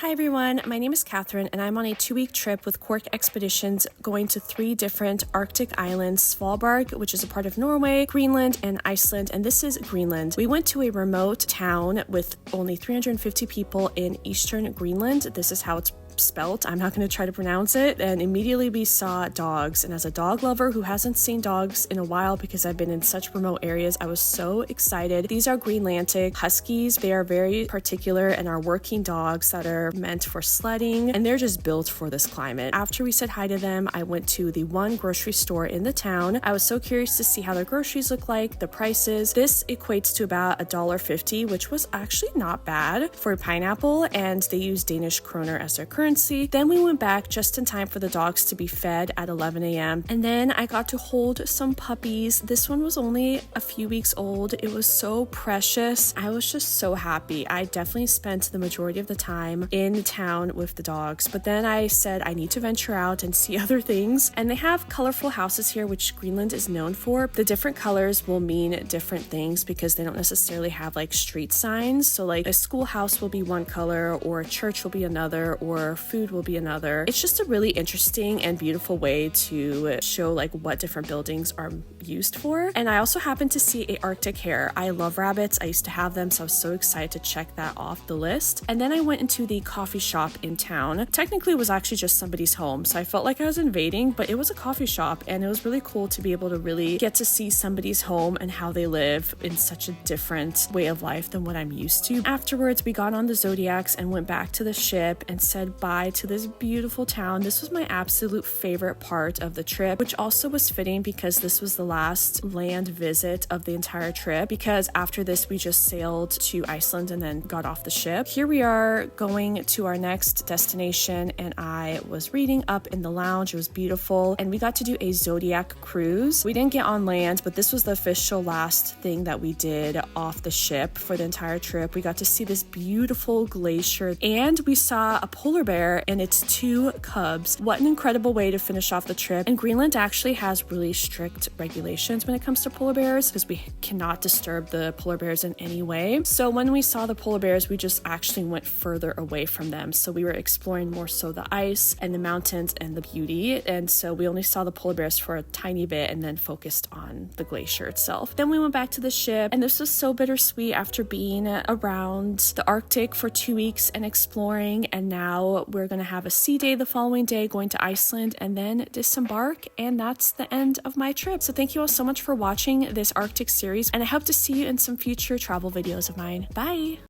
Hi everyone, my name is Catherine and I'm on a 2-week trip with Quark Expeditions going to 3 different Arctic islands, Svalbard, which is a part of Norway, Greenland, and Iceland, and this is Greenland. We went to a remote town with only 350 people in eastern Greenland. This is how it's spelt. I'm not going to try to pronounce it. And immediately we saw dogs. And as a dog lover who hasn't seen dogs in a while because I've been in such remote areas, I was so excited. These are Greenlandic Huskies. They are very particular and are working dogs that are meant for sledding. And they're just built for this climate. After we said hi to them, I went to the one grocery store in the town. I was so curious to see how their groceries look like, the prices. This equates to about $1.50, which was actually not bad for a pineapple. And they use Danish kroner as their currency. Then we went back just in time for the dogs to be fed at 11 a.m. And then I got to hold some puppies. This one was only a few weeks old. It was so precious. I was just so happy. I definitely spent the majority of the time in town with the dogs. But then I said I need to venture out and see other things. And they have colorful houses here, which Greenland is known for. The different colors will mean different things because they don't necessarily have like street signs. So like a schoolhouse will be one color, or a church will be another, or food will be another. It's just a really interesting and beautiful way to show like what different buildings are used for. And I also happened to see a Arctic hare. I love rabbits. I used to have them, so I was so excited to check that off the list. And then I went into the coffee shop in town. Technically it was actually just somebody's home, so I felt like I was invading, but it was a coffee shop, and it was really cool to be able to really get to see somebody's home and how they live in such a different way of life than what I'm used to. Afterwards, we got on the Zodiacs and went back to the ship and said bye to this beautiful town. This was my absolute favorite part of the trip, which also was fitting because this was the last land visit of the entire trip, because after this we just sailed to Iceland and then got off the ship. Here we are going to our next destination, and I was reading up in the lounge. It was beautiful, and we got to do a Zodiac cruise. We didn't get on land, but this was the official last thing that we did off the ship for the entire trip. We got to see this beautiful glacier, and we saw a polar bear and its 2 cubs. What an incredible way to finish off the trip. And Greenland actually has really strict regulations when it comes to polar bears because we cannot disturb the polar bears in any way. So when we saw the polar bears, we just actually went further away from them. So we were exploring more so the ice and the mountains and the beauty. And so we only saw the polar bears for a tiny bit and then focused on the glacier itself. Then we went back to the ship, and this was so bittersweet after being around the Arctic for 2 weeks and exploring. And now we're going to have a sea day the following day, going to Iceland, and then disembark, and that's the end of my trip. So thank you all so much for watching this Arctic series, and I hope to see you in some future travel videos of mine. Bye!